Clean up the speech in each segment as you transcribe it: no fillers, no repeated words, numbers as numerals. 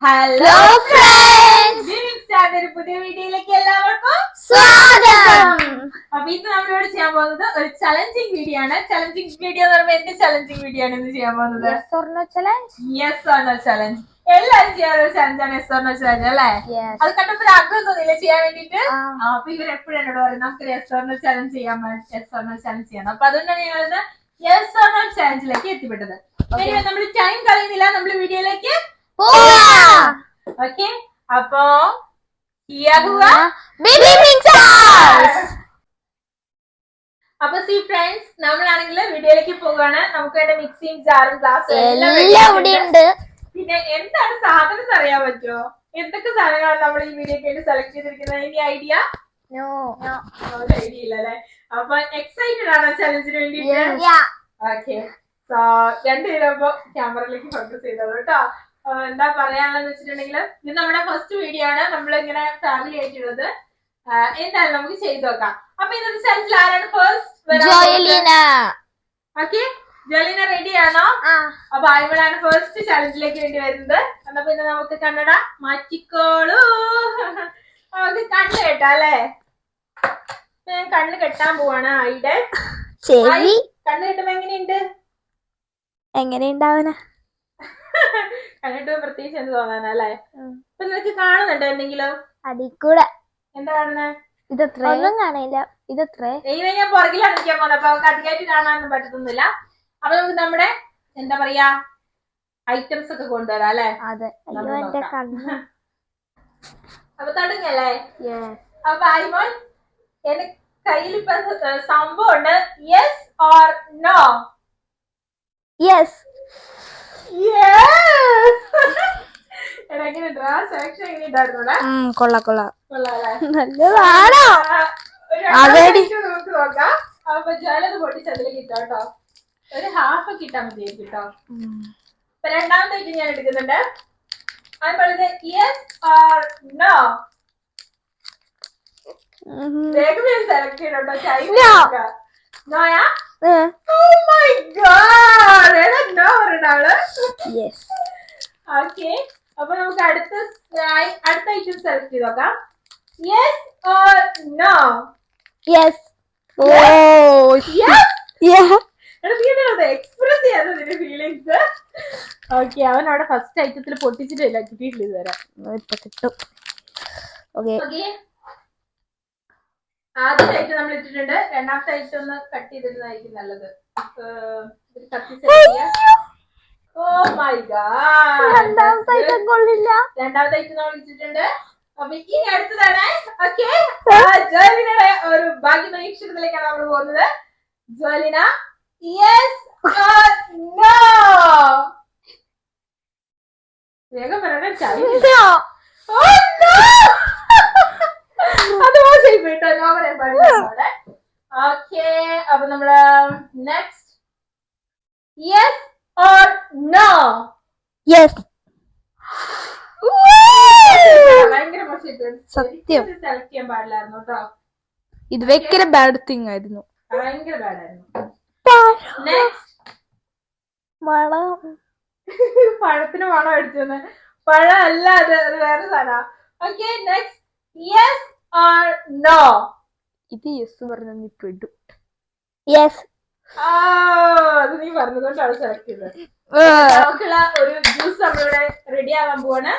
Hello friends, പുതിയ വീഡിയോയിലേക്ക് എല്ലാവർക്കും സ്വാഗതം. അപ്പൊ ഇന്ന് നമ്മളോട് ചെയ്യാൻ പോകുന്നത് ഒരു ചലഞ്ചിങ് വീഡിയോ ആണ്. ചലഞ്ചിങ് വീഡിയോ എന്ന് പറയുമ്പോൾ എന്ത് ചലഞ്ചിങ് വീഡിയോ ആണ് ഇന്ന് ചെയ്യാൻ പോകുന്നത്? Yes or no challenge. എല്ലാരും ചെയ്യാൻ ഒരു ചലഞ്ചാണ് യെസ് ഓർ നോ ചലഞ്ച് അല്ലേ? അത് കണ്ടപ്പോൾ ആഗ്രഹം തോന്നില്ല ചെയ്യാൻ വേണ്ടിട്ട്. അപ്പൊ ഇവർ എപ്പോഴും എന്നോട് പറയും നമുക്ക് യെസ് ഓർ നോ ചലഞ്ച് ചെയ്യാൻ, യെസ് ഓർ നോ ചലഞ്ച് ചെയ്യണം. അപ്പൊ അതുകൊണ്ടാണ് ഞങ്ങൾ യെസ് ഓർ നോ ചലഞ്ചിലേക്ക് എത്തിപ്പെട്ടത്. നമ്മൾ ടൈം കളയുന്നില്ല, നമ്മൾ വീഡിയോയിലേക്ക് ഓക്കെ. അപ്പൊ അപ്പൊ സി ഫ്രണ്ട്സ്, നമ്മളാണെങ്കിൽ വീഡിയോയിലേക്ക് പോവുകയാണ്. നമുക്ക് വേണ്ട മിക്സിയും ജാറും ഗ്ലാസ് എല്ലാം ഉണ്ട്. പിന്നെ എന്താണ് സാധനം അറിയാൻ പറ്റുമോ? എന്തൊക്കെ സാധനങ്ങളാണ് നമ്മൾ ഈ വീഡിയോക്ക് വേണ്ടി സെലക്ട് ചെയ്തിരിക്കുന്നത്? ഇനി ഐഡിയ ഐഡിയ ഇല്ല അല്ലെ? അപ്പൊ എക്സൈറ്റഡ് ആണോ ചലഞ്ചിന് വേണ്ടിട്ട്? ഓക്കെ, സോ രണ്ടുപേരും അപ്പൊ ക്യാമറയിലേക്ക് ഫോക്കസ് ചെയ്തോളൂ കേട്ടോ. എന്താ പറയാനുള്ളതെന്ന് വെച്ചിട്ടുണ്ടെങ്കിൽ ഇത് നമ്മുടെ ഫസ്റ്റ് വീഡിയോ ആണ് നമ്മളിങ്ങനെ ഫാമിലി ആയിട്ടുള്ളത്. എന്തായാലും നമുക്ക് ചെയ്തു നോക്കാം. അപ്പൊ ഇന്നത്തെ ചലഞ്ചിൽ ആരാണ് ഫസ്റ്റ്? ഓക്കെ, ജോലിന റെഡി ആണോ? അപ്പൊ ആയിമളാണ് ഫസ്റ്റ് ചലഞ്ചിലേക്ക് വേണ്ടി വരുന്നത്. എന്നാ പിന്നെ നമുക്ക് കണ്ണട മാറ്റിക്കോളൂ. നമുക്ക് കണ്ണ് കെട്ടാ അല്ലേ? ഞാൻ കണ്ണ് കെട്ടാൻ പോവാണ്. ആയിടെ കണ്ണ് കെട്ടുമ്പോ എങ്ങനെയുണ്ടാവന കണ്ടിട്ട് പ്രത്യേകിച്ച് എന്ത് തോന്നാനല്ലേ? ഇപ്പൊ നിനക്ക് കാണുന്നുണ്ടോ എന്തെങ്കിലും? അതിക്കൂടെ എന്താ കാണുന്നത്? ഇതെത്ര ഒന്നും കാണില്ല. ഇതെത്ര ഞാൻ പുറകിലാണ് നിൽക്കാൻ പോകുന്നത്. അപ്പൊ നമുക്ക് അധികമായിട്ട് കാണാനൊന്നും പറ്റത്തൊന്നുമില്ല. അപ്പൊ നമുക്ക് നമ്മുടെ എന്താ പറയാ ഐറ്റംസ് ഒക്കെ കൊണ്ടുവരാം അല്ലെ? അതെ. അപ്പൊ തുടങ്ങല്ലേ? അപ്പൊ ആയിമോൾ എന്റെ കയ്യിൽ ഇപ്പൊ സംഭവം ഉണ്ട്. Yes or no? യെസ്. അപ്പൊ ജലത് പൊട്ടിച്ച് അതിലേക്ക് ഇട്ടോ കേട്ടോ. ഒരു ഹാഫ് ഒക്കെ ഇട്ടാ മതി കേട്ടോ. അപ്പൊ രണ്ടാമത്തെ ഞാൻ എടുക്കുന്നുണ്ട്. അതുപോലെ യെസ് ഓർ നോ? വേഗം സെലക്ട് ചെയ്തോട്ടോ. നോയാ? Oh my god! നോ ഒരാള്. ഓക്കെ, അപ്പൊ നമുക്ക് അടുത്ത ഐറ്റം സെലക്ട് ചെയ്ത് നോക്കാം. Yes or no? Yes. Express ചെയ്യാതെ നിന്റെ ഫീലിങ്സ്. ഓക്കെ, അവൻ അവിടെ ഫസ്റ്റ് ഐറ്റത്തിൽ പൊട്ടിച്ചിട്ടില്ല, കിട്ടിയിട്ടില്ല ഇതുവരെ. കിട്ടും. ആദ്യത്തെ ഐറ്റം നമ്മൾ ഇട്ടിട്ടുണ്ട്. രണ്ടാമത്തെ ഐറ്റം ഒന്ന് കട്ട് ചെയ്തിരുന്നതായിരിക്കും നല്ലത്. ഓ മൈ ഗോഡ്, രണ്ടാമത്തെ ഐറ്റം നമ്മൾ ഇട്ടിട്ടുണ്ട്. അപ്പൊ ഇനി അടുത്തതാണ്. ഓക്കെ, ജോലിനയുടെ ഒരു ഭാഗ്യ പരീക്ഷണത്തിലേക്കാണ് നമ്മൾ പോകുന്നത്. ജോലിന, യെസ് ഓർ നോ? വേഗം പറയണം. അത് മോശമായി പോയിട്ടോ. നോ പറയാൻ പാടില്ല. ഓക്കെ, അപ്പൊ നമ്മള് next yes or no? Yes. ഭയങ്കര മോശമായിട്ട് സത്യം സെലക്ട് ചെയ്യാൻ പാടില്ലായിരുന്നു കേട്ടോ. ഇത് ഭയങ്കര ബാഡ് തിങ് ആയിരുന്നു. ഭയങ്കര ബാഡായിരുന്നു. നെക്സ്റ്റ് പഴത്തിന് മണം അടിച്ചെന്ന്. പഴം അല്ല, അത് വേറെ സാധന. Okay, next yes or no? ഇത് യെസ് പറഞ്ഞ നീ പെടും. യെസ്. അത് നീ പറഞ്ഞതുകൊണ്ടാണ് സെലക്ട് ചെയ്തത്. നമുക്കുള്ള ഒരു ജ്യൂസ് നമ്മളിവിടെ റെഡി ആവാൻ പോവാണ്.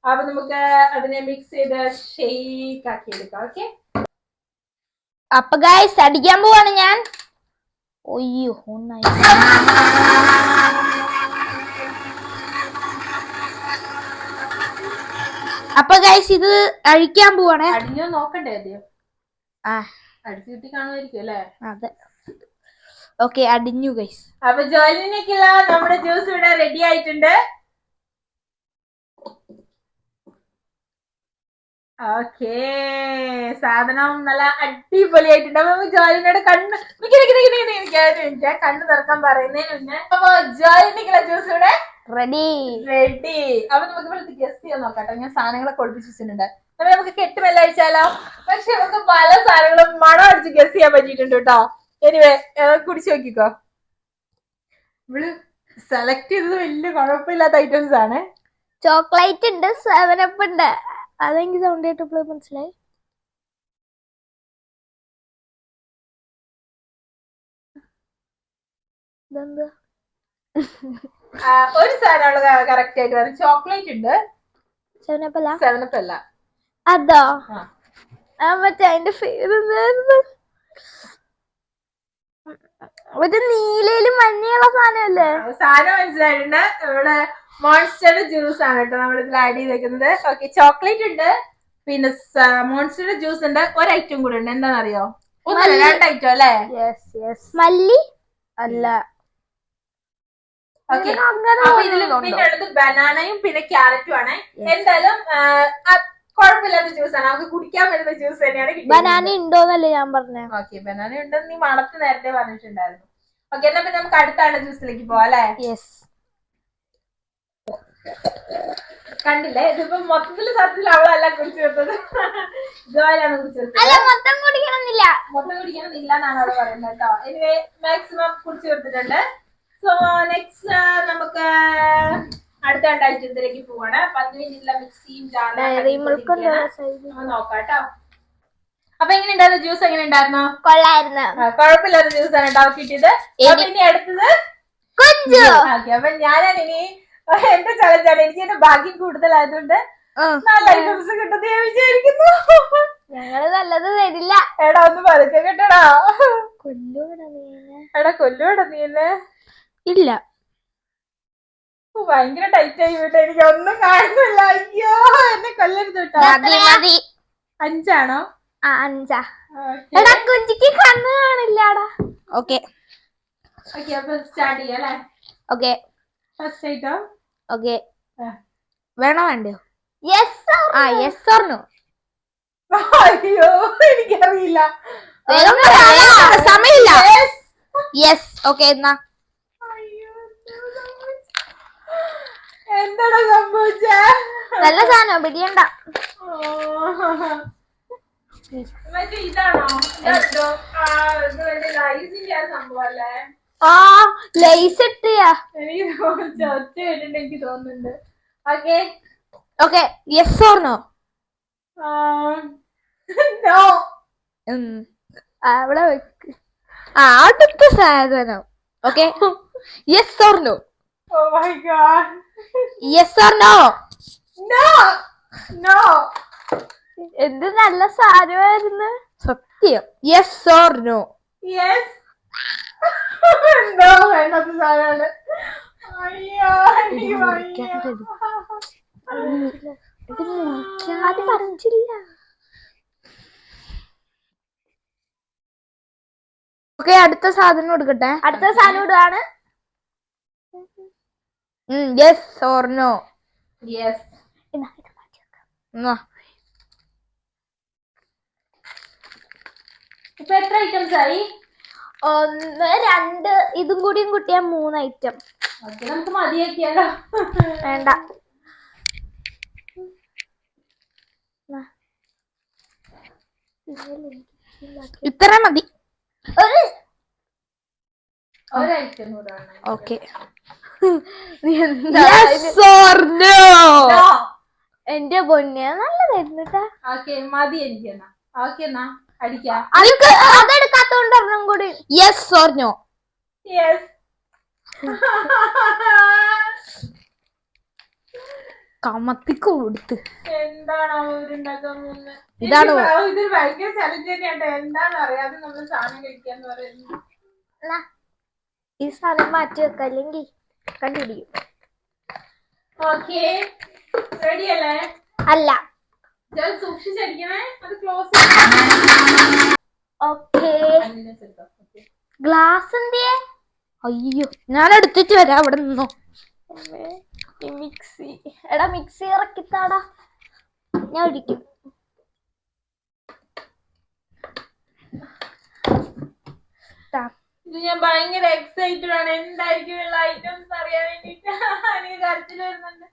അപ്പൊ നമുക്ക് അതിനെ മിക്സ് ചെയ്ത് ഷേക്ക് ആക്കി എടുക്കാം. ഓക്കെ, അപ്പൊ ഗൈസ് അടിക്കാൻ പോവാണ് ഞാൻ. ഒയ്യോ, അപ്പൊ ഗൈസ് ഇത് അഴിക്കാൻ പോവാണ്. അടിഞ്ഞോ നോക്കണ്ടേ ആദ്യം? അടിച്ചു കിട്ടി കാണുമായിരിക്കും അല്ലേ? അതെ. ഓക്കെ, അടിഞ്ഞു ഗൈസ്. അപ്പൊ ജോലിനേക്കുള്ള നമ്മുടെ ജ്യൂസ് ഇവിടെ റെഡി ആയിട്ടുണ്ട്. ഓക്കേ, സാധനം നല്ല അടിപൊളിയായിട്ടുണ്ട്. അപ്പൊ ജോലിനോട് കണ്ണ് കണ്ണ് തുറക്കാൻ പറയുന്നതിന് മുന്നേ അപ്പൊ ജോലിനേക്കുള്ള ജ്യൂസ് ഇവിടെ റെഡി. അപ്പൊ നമുക്ക് ഇവിടുത്തെ ഗസ്റ്റ് ചെയ്യാൻ നോക്കാട്ടോ. ഞാൻ സാധനങ്ങളൊക്കെ ഒളിപ്പിച്ച് വെച്ചിട്ടുണ്ട്. അപ്പൊ നമുക്ക് കെട്ടുമെല്ല അഴിച്ചാലോ? പക്ഷെ നമുക്ക് പല സാധനങ്ങളും മണം അടിച്ച് ഗസ്റ്റ് ചെയ്യാൻ പറ്റിയിട്ടുണ്ട് കേട്ടോ. എനിവേ, കുടിച്ചു നോക്കിക്കോ. ഇവള് സെലക്ട് ചെയ്തത് വലിയ കുഴപ്പമില്ലാത്ത ഐറ്റംസ് ആണ്. ചോക്ലേറ്റ് ഉണ്ട്, 7up ഉണ്ട്. അതെനിക്ക് സൗണ്ട് കേട്ടപ്പോൾ മനസ്സിലായി. ഇതെന്താ? ഒരു സാധനമുള്ള കറക്റ്റ് ആയിട്ട് വരും. ചോക്ലേറ്റ് ഉണ്ട്, 7up അല്ല. 7up അല്ല. അതോ മറ്റേ അതിന്റെ പേര് എന്തായിരുന്നു? ഒരു നീലയിലും മഞ്ഞയുള്ള സാധനല്ലേ? സാധനം മനസ്സിലായിട്ടുണ്ട്. ഇവിടെ മോൺസ്റ്റർ ജ്യൂസ് ആണ് കേട്ടോ നമ്മൾ ഇതിൽ ആഡ് ചെയ്തേക്കുന്നത്. ഓക്കെ, ചോക്ലേറ്റ് ഉണ്ട്, പിന്നെ മോൺസ്റ്റർ ജ്യൂസ് ഉണ്ട്, ഒരു ഐറ്റം കൂടെ ഉണ്ട്. എന്താണെന്നറിയോ? ഒന്നല്ല, 2 ഐറ്റം അല്ലേ? മല്ലി അല്ല. ഓക്കെ, അപ്പൊ ഇതിൽ പിന്നെ ഉള്ളത് ബനാനയും പിന്നെ ക്യാരറ്റും ആണ്. എന്തായാലും കുഴപ്പമില്ലാത്ത ജ്യൂസ് ആണ്, നമുക്ക് കുടിക്കാൻ പറ്റുന്ന ജ്യൂസ് തന്നെയാണ്. ബനാന ഉണ്ടോന്നല്ലേ ഞാൻ പറഞ്ഞേ? ഓക്കെ, ബനാന ഉണ്ടെന്ന് നീ മണത്ത് നേരത്തെ പറഞ്ഞിട്ടുണ്ടായിരുന്നു. ഓക്കെ, എന്നാ പിന്നെ നമുക്ക് അടുത്ത ജ്യൂസിലേക്ക് പോവാം അല്ലേ? കണ്ടില്ലേ, ഇതിപ്പോ മൊത്തത്തില് സത്യത്തിൽ അവളല്ല കുടിച്ചു തീർത്തത്, ഇതുപോലെയാണ് കുടിച്ചു തീർത്തത്. മൊത്തം കുടിക്കണമെന്നില്ല എന്നാണ് അവള് പറയുന്നത് കേട്ടോ. എനിവേ മാക്സിമം കുടിച്ചു തീർത്തിട്ടുണ്ട്. സോ നെക്സ്റ്റ് നമുക്ക് അടുത്ത 2 ഐറ്റത്തിലേക്ക് പോവാണ്. 10 മിനിറ്റുള്ള മിക്സിയും നോക്കാട്ടോ. അപ്പൊ എങ്ങനെ ഉണ്ടായിരുന്നു ജ്യൂസ്? എങ്ങനെ ഉണ്ടായിരുന്നു? കൊള്ളായിരുന്നു. കുഴപ്പമില്ലാത്ത ജ്യൂസ് ആണ് കേട്ടോ കിട്ടിയത്. അപ്പൊ ഇനി അടുത്തത് അപ്പൊ ഞാനാണ് ഇനി എന്റെ ചലഞ്ചാണ്. എനിക്ക് എന്റെ ഭാഗ്യം കൂടുതലായതുകൊണ്ട് നല്ല ഐറ്റംസ് കിട്ടുന്നത് ഞാൻ വിചാരിക്കുന്നു. ഞങ്ങള് നല്ലത് തരില്ല. എടാ ഒന്ന് പതുക്കെ കേട്ടടാ. എടാ കൊല്ലൂടാ നീ എന്നെ. ഇല്ല, ഭയങ്കര ടൈറ്റ് ആയി വിട്ടോ, എനിക്ക് ഒന്നും കാണുന്നില്ല. അയ്യോ, എന്നെ കൊല്ലരുത് കേട്ടോ. 5 ആണോ? 5. എടാ കുഞ്ചിക്ക് കണ്ണ് കാണില്ലാടാ. ഓക്കെ അപ്പൊ സ്റ്റാർട്ട് ചെയ്യാം അല്ലേ? Okay, first item. ഓക്കെ, വേണോ വേണ്ടയോ? Yes or no? അയ്യോ, എനിക്കറിയില്ല, സമയമില്ല. യെസ്. ഓക്കെ, എന്നാ എന്താടാ സംഭവിച്ചേ? നല്ല സാധനം പിടിയണ്ട. മറ്റേ ഇതാണോ? ലൈസിന്റെ സംഭവം അല്ലേ? ലൈസ് ഇട്ടിയാ എനിക്ക് ഒറ്റ വേണ്ടിട്ട് എനിക്ക് തോന്നുന്നുണ്ട്. Okay okay, yes or no? No. അവിടെ വെക്ക്. അടുത്ത സാധനം. Okay, yes or no? Oh my god. Yes or no? No. No. എന്ത് നല്ല സാധനമായിരുന്നു. സത്യം. Yes or no? Yes. No, വേണ്ടാത്ത സാധനമാണ്. അയ്യോ, അത് പറഞ്ഞില്ല. ഓക്കെ, അടുത്ത സാധനം എടുക്കട്ടെ. അടുത്ത സാധനം ഇടുകയാണ്. Yes or no? Yes. ഇപ്പൊ എത്ര ഐറ്റംസ് ആയി? 1 2 ഇതും കൂടിയും കൂട്ടിയാ 3 ഐറ്റം. നമുക്ക് മതിയാക്കിയാലോ? വേണ്ട, ഇത്ര മതി. ഒരു ഐറ്റം കൂടെ. ഓക്കെ, എന്റെ പൊന്നെ നല്ലതായിരുന്നു കേട്ടാ. ഓക്കെ, മതി എനിക്ക് എന്നാ. ഓക്കെ, എന്നാ അടിക്കാം. അതെടുക്കാത്തോണ്ട് ഒരെണ്ണം കൂടി. Yes or no? യെസ്. കമത്തിക്ക് കൊടുത്ത് എന്താണോ ഇതുണ്ടാക്കാൻ പോകുന്നത്? ഇതാണോ? ഇതൊരു ഭയങ്കര ചലഞ്ച് തന്നെയാട്ടോ. എന്താന്ന് അറിയാതെ നമ്മൾ സാധനം കഴിക്കാന്ന് പറയുന്നത്. ഈ സാധനം മാറ്റി വെക്ക, അല്ലെങ്കിൽ കണ്ടുപിടിക്കും. ഓക്കെ, റെഡി അല്ലേ? അല്ല, സൂക്ഷിച്ചടിക്കണേ. അത് ക്ലോസ്. ഓക്കെ, ഗ്ലാസ് എന്തിയെ? അയ്യോ, ഞാൻ എടുത്തിട്ട് വരാം. അവിടെ നിന്നോ. മിക്സി. എടാ മിക്സി ഇറക്കിത്താടാ, ഞാൻ ഒഴിക്കും. ഇത് ഞാൻ ഭയങ്കര എക്സൈറ്റഡ് ആണ്. എന്തായിരിക്കും ഉള്ള ഐറ്റംസ് അറിയാൻ വേണ്ടിട്ട്. എനിക്ക് കരച്ചിൽ വരുന്നുണ്ട്.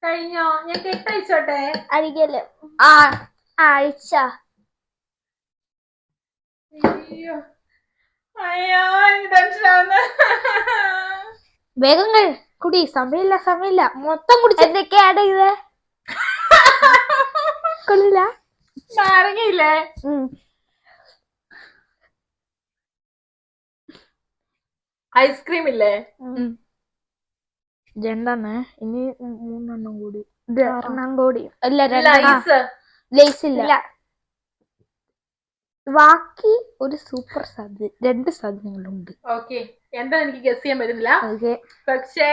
കഴിഞ്ഞോ? ഞാൻ കെട്ടയച്ചോട്ടെ? അരികല് അയച്ച. അയ്യോ അയ്യോ, എനിക്ക് ടെൻഷൻ ആവുന്നു. വേഗം കുടി, സമയമില്ല മൊത്തം കുടിച്ച്. എന്തൊക്കെയാണ് ഇത്? കൊള്ളില്ല. നാരങ്ങയില്ലേ? ഐസ്ക്രീം ഇല്ലേ? രണ്ടെണ്ണേ, ഇനി 3 കൂടി. ഒരെണ്ണം കൂടി. അല്ല, ലേസ് ഇല്ല. ബാക്കി ഒരു സൂപ്പർ സാധനം, 2 സാധനങ്ങളുണ്ട്. ഓക്കെ, എന്താ എനിക്ക് ഗസ് ചെയ്യാൻ പറ്റുന്നില്ല. പക്ഷേ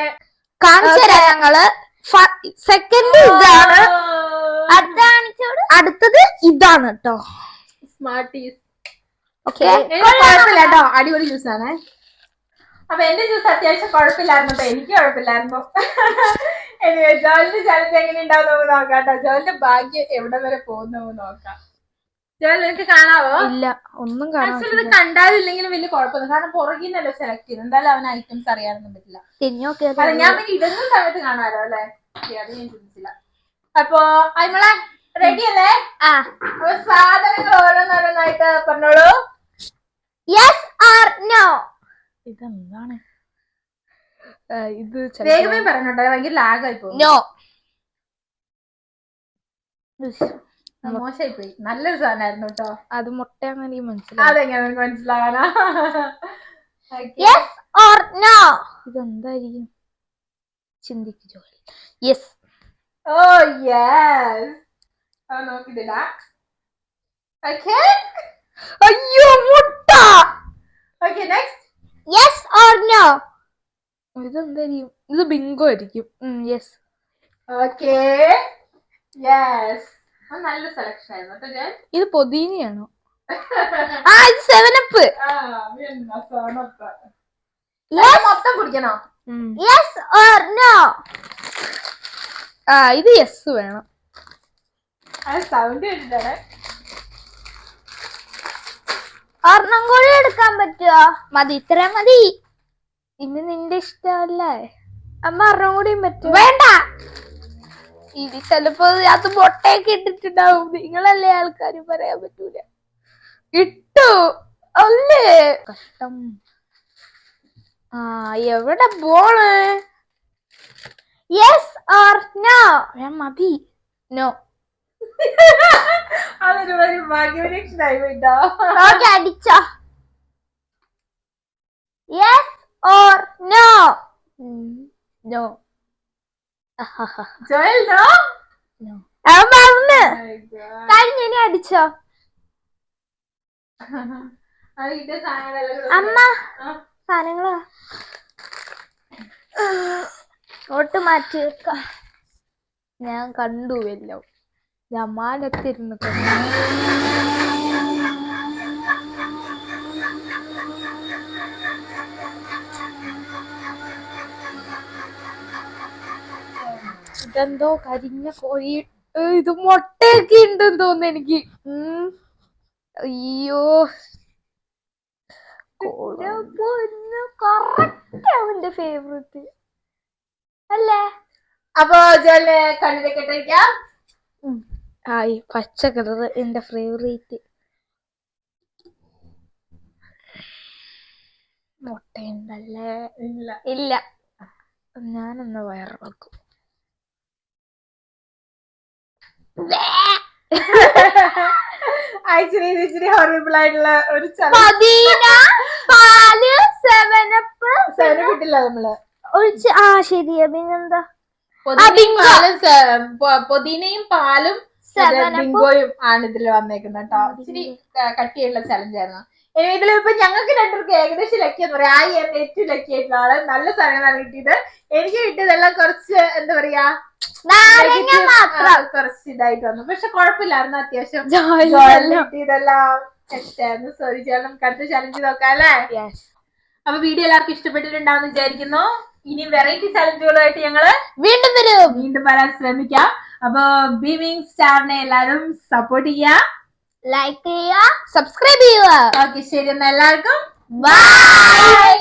കാണിച്ചു തരാം ഞങ്ങള്. സെക്കൻഡ് ഇതാണ്, അടുത്തത് ഇതാണ് കേട്ടോ. സ്മാർട്ടീസ്. ഓക്കെ, കുഴപ്പമില്ല കേട്ടോ, അടിപൊളി ജ്യൂസ് ആണ്. അപ്പൊ എന്റെ ജ്യൂസ് അത്യാവശ്യം കുഴപ്പമില്ലായിരുന്നു കേട്ടോ, എനിക്ക് കുഴപ്പമില്ലായിരുന്നു. ജോലിന്റെ ചലഞ്ച് എങ്ങനെ ഉണ്ടാവും നമുക്ക് നോക്കാം കേട്ടോ. ജോലിന്റെ ഭാഗ്യം എവിടെ വരെ പോകുന്നു നോക്കാം. ജോലി നിനക്ക് കാണാവോ? ഇല്ല, ഒന്നും ആക്ച്വലി ഇത് കണ്ടാലില്ലെങ്കിലും വലിയ കുഴപ്പമൊന്നും, കാരണം പുറകിൽ നിന്നല്ലോ സെലക്ട് ചെയ്ത്, എന്തായാലും അവന് ഐറ്റംസ് അറിയാനൊന്നും പറ്റില്ല. അല്ല, ഞാൻ പിന്നെ ഇടുന്ന സമയത്ത് കാണാലോ അല്ലെ, അത് ഞാൻ ചിന്തിച്ചില്ല. അപ്പൊ അയ്മളെ റെഡി അല്ലേ? അപ്പൊ സാധനങ്ങൾ ഓരോന്നോരോന്നായിട്ട് പറഞ്ഞോളൂ. Yes or no. ഇതെന്താണ്? ഇത് വേഗമേ പറഞ്ഞോട്ടെ, ഭയങ്കര ലാഗായി പോകും. നോ. മോശമായി പോയി. നല്ലൊരു സാധനമായിരുന്നു കേട്ടോ. അത് മുട്ടയാണെന്ന് എനിക്ക് മനസ്സിലായി. അതെങ്ങനെ നമുക്ക് മനസ്സിലാകാനാ? Yes or no. ഇതെന്തായിരിക്കും? ചിന്തിക്കു ജോലി. യെസ്. Oh yes. നോക്കിട്ടില്ല. ഓക്കേ. അയ്യോ, മുട്ട. Okay, next. Yes or no. ഇതെന്തായിരിക്കും? ഇത് ബിങ്കോ ആയിരിക്കും. യെസ്. Okay, yes. നല്ല സെലക്ഷൻ ആയിരുന്നു കേട്ടോ. ഇത് പൊതീനയാണോ? ഇത് 7up. മൊത്തം കുടിക്കണോ? Yes or no. ഇത് യെസ് വേണം. സൗണ്ട് കേട്ടിട്ടാണ്. ഒരെണ്ണം കൂടി എടുക്കാൻ പറ്റുമോ? മതി, ഇത്ര മതി. ഇനി നിന്റെ ഇഷ്ടമല്ലേ അമ്മ. ഒരെണ്ണം കൂടിയും പറ്റും? വേണ്ട. ഇനി ചിലപ്പോ അത് മുട്ടയൊക്കെ ഇട്ടിട്ടുണ്ടാവും. നിങ്ങളല്ലേ ആൾക്കാര്, പറയാൻ പറ്റൂല. ഇട്ടു അല്ലേ? കഷ്ടം. എവിടെ പോണ്? Yes or no. മതി. നോ. അതൊരു ഭാഗ്യപരീക്ഷനായി പോയിട്ടോ. അടിച്ചോ. Yes or no. No. Joel no. കഴിഞ്ഞ അടിച്ചോ. അമ്മ സാധനങ്ങളാ ഓട്ട് മാറ്റി വെക്ക. ഞാൻ കണ്ടു എല്ലാം. ജമാനത്തിരുന്ന് ഇതെന്തോ കരിഞ്ഞ കോഴി. ഇത് മുട്ടയൊക്കെ ഉണ്ടെന്ന് തോന്നുന്നു എനിക്ക്. അയ്യോ, കറക്റ്റ് അവന്റെ ഫേവറേറ്റ് അല്ലേ? അപ്പൊ ജോലിനെ കണ്ണിലേക്കിട്ടിരിക്കാം. ഈ പച്ച കളർ എന്റെ ഫേവറേറ്റ്. മുട്ടയുണ്ടല്ലേ? ഇല്ല. ഞാനൊന്ന് വയറിളക്കും. ആക്ച്വലി ഇച്ചിരി ഹോറിബിൾ ആയിട്ടുള്ള ഒരു പാല് 7up കിട്ടില്ല നമ്മള്. ശരിയാ. പിന്നെന്താ? പൊതിനയും പാലും ബിങ്കോയും ആണ് ഇതിൽ വന്നേക്കുന്നത് കേട്ടോ. ഇച്ചിരി കട്ടിയുള്ള ചലഞ്ച് ആയിരുന്നു. ഇതിലിപ്പോ ഞങ്ങൾക്ക് രണ്ടുപേർക്ക് ഏകദേശം ലക്കിയെന്ന് പറയാം. ഏറ്റവും ലക്കി ആയിട്ടുള്ള ആള്. നല്ല സാധനങ്ങളാണ് കിട്ടിയത്. എനിക്ക് കിട്ടിയതെല്ലാം കുറച്ച് എന്താ പറയാ, കുറച്ച് ഇതായിട്ട് വന്നു. പക്ഷെ കുഴപ്പമില്ലായിരുന്നു, അത്യാവശ്യം കിട്ടിയതെല്ലാം തെറ്റായിരുന്നു. സോറി ചേട്ടാ, നമുക്ക് അടുത്ത ചലഞ്ച് നോക്കാം അല്ലേ? അപ്പൊ വീഡിയോ എല്ലാവർക്കും ഇഷ്ടപ്പെട്ടിട്ടുണ്ടാവും വിചാരിക്കുന്നു. ഇനി വെറൈറ്റി ചലഞ്ചുകളുമായിട്ട് ഞങ്ങള് വീണ്ടും വരാൻ ശ്രമിക്കാം. അപ്പൊ ബീമിംഗ് സ്റ്റാറിനെ എല്ലാരും സപ്പോർട്ട് ചെയ്യുക, ലൈക്ക് ചെയ്യുക, സബ്സ്ക്രൈബ് ചെയ്യുക. ഓക്കെ, ശരി. എന്നാ എല്ലാവർക്കും ബൈ.